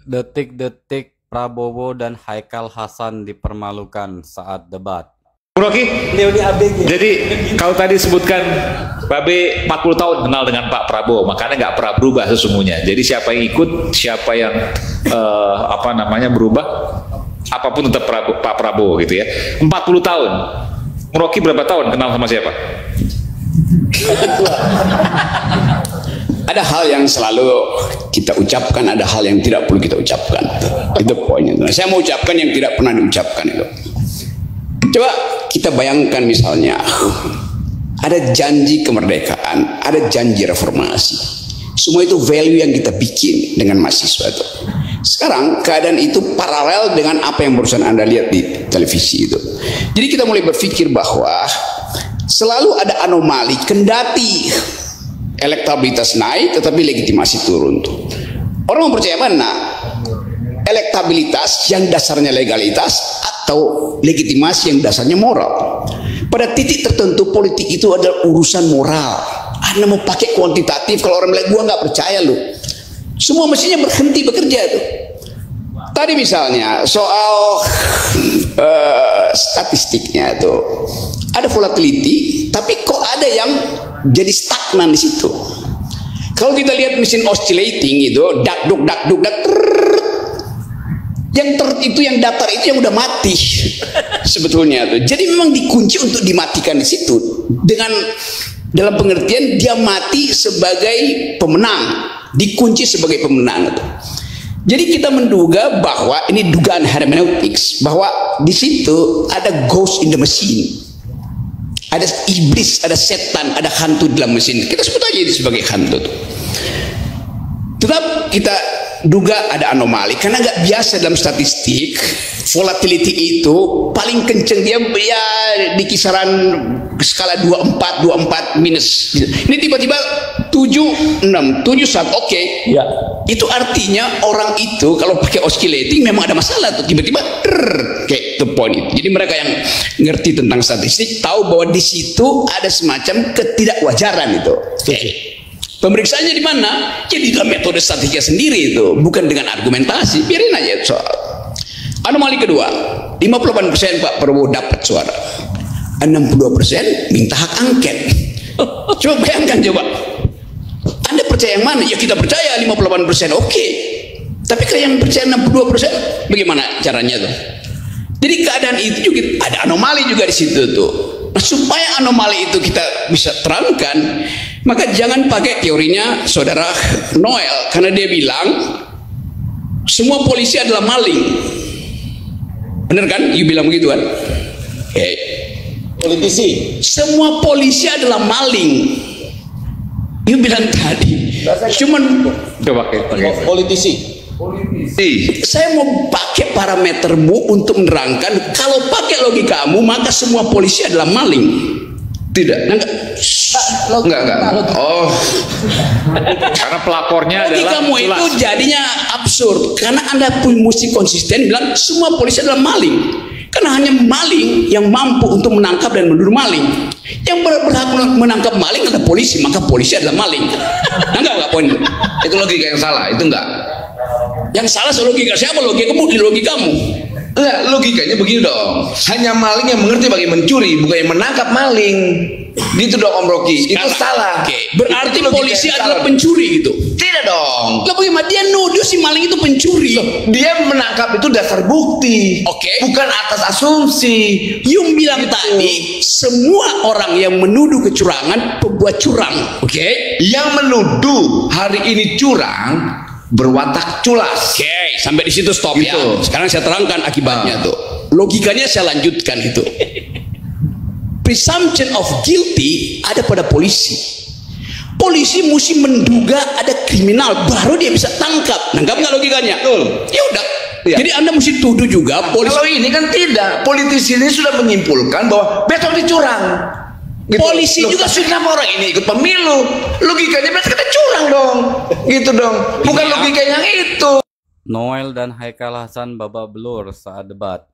Detik-detik Prabowo dan Haikal Hasan dipermalukan saat debat. Bung Rocky, jadi kalau tadi sebutkan Babe 40 tahun kenal dengan Pak Prabowo, makanya nggak pernah berubah sesungguhnya. Jadi siapa yang ikut, siapa yang berubah, apapun tetap Pak Prabowo gitu ya. 40 tahun. Bung Rocky berapa tahun kenal sama siapa? Ada hal yang selalu kita ucapkan, ada hal yang tidak perlu kita ucapkan. Itu poinnya. Saya mau ucapkan yang tidak pernah diucapkan itu. Coba kita bayangkan misalnya ada janji kemerdekaan, ada janji reformasi. Semua itu value yang kita bikin dengan mahasiswa itu. Sekarang keadaan itu paralel dengan apa yang barusan Anda lihat di televisi itu. Jadi kita mulai berpikir bahwa selalu ada anomali, kendati elektabilitas naik tetapi legitimasi turun tuh. Orang mempercaya mana? Elektabilitas yang dasarnya legalitas atau legitimasi yang dasarnya moral. Pada titik tertentu politik itu adalah urusan moral. Anda mau pakai kuantitatif, kalau orang bilang gua nggak percaya lu. Semua mestinya berhenti bekerja tuh. Tadi misalnya soal statistiknya tuh ada volatility, tapi kok ada yang jadi stagnan di situ. Kalau kita lihat mesin oscillating itu dak duk itu yang datar itu yang udah mati sebetulnya tuh. Jadi memang dikunci untuk dimatikan di situ dengan dalam pengertian dia mati sebagai pemenang, dikunci sebagai pemenang tuh. Jadi kita menduga bahwa ini dugaan hermeneutics bahwa di situ ada ghost in the machine. Ada iblis, ada setan, ada hantu dalam mesin. Kita sebut aja itu sebagai hantu tuh. Tetap kita duga ada anomali karena nggak biasa dalam statistik volatility itu paling kenceng dia ya di kisaran skala 24 minus. Ini tiba-tiba 76 71 oke. Ya. Itu artinya orang itu kalau pakai oscillating memang ada masalah tuh tiba-tiba kayak the point itu. Jadi mereka yang ngerti tentang statistik tahu bahwa di situ ada semacam ketidakwajaran itu. Pemeriksaannya di mana? Ya di dalam metode statistika sendiri itu, bukan dengan argumentasi. Biarin aja soal. Anomali kedua, 58% Pak Prabowo dapat suara, 62% minta hak angket. Coba bayangkan coba. Anda percaya yang mana? Ya kita percaya 58% oke. Tapi kalau yang percaya 62% bagaimana caranya tuh? Jadi keadaan itu juga ada anomali juga di situ tuh. Nah, supaya anomali itu kita bisa terangkan, maka jangan pakai teorinya saudara Noel karena dia bilang semua polisi adalah maling. Bener kan? You bilang begitu kan? Politisi. Semua polisi adalah maling. You bilang tadi. Cuman coba pakai politisi. Saya mau pakai parametermu untuk menerangkan kalau pakai logikamu maka semua polisi adalah maling. Tidak, enggak. Oh, karena pelapornya adalah logikamu itu jadinya absurd karena Anda pun mesti konsisten bilang semua polisi adalah maling. Karena hanya maling yang mampu untuk menangkap dan menuduh maling. Yang berhak menangkap maling adalah polisi, maka polisi adalah maling. Enggak poin. Itu logika yang salah, itu enggak. Yang salah soal logika siapa? Logikamu di logikamu. Enggak, logikanya begini dong. Hanya maling yang mengerti bagaimana mencuri, bukan yang menangkap maling. Gitu dong Om Rocky. Itu salah. Berarti polisi adalah pencuri gitu. Tidak dong. Lah bagaimana dia nuduh si maling itu pencuri? Dia menangkap itu dasar bukti. Bukan atas asumsi. Yung bilang tadi semua orang yang menuduh kecurangan pembuat curang. Yang menuduh hari ini curang berwatak culas. Sampai di situ stop gitu. Ya. Sekarang saya terangkan akibatnya tuh. Logikanya saya lanjutkan itu. Presumption of guilty ada pada polisi. Polisi mesti menduga ada kriminal baru dia bisa tangkap. Nangkap nggak logikanya? Ya udah. Ya. Jadi Anda mesti tuduh juga polisi. Kalau ini kan tidak. Politisi ini sudah menyimpulkan bahwa besok dicurang. Gitu. Polisi juga kenapa orang ini ikut pemilu? Logikanya berarti kita curang dong. Gitu dong. Bukan logika yang itu. Noel dan Haikal Hasan babak belur saat debat.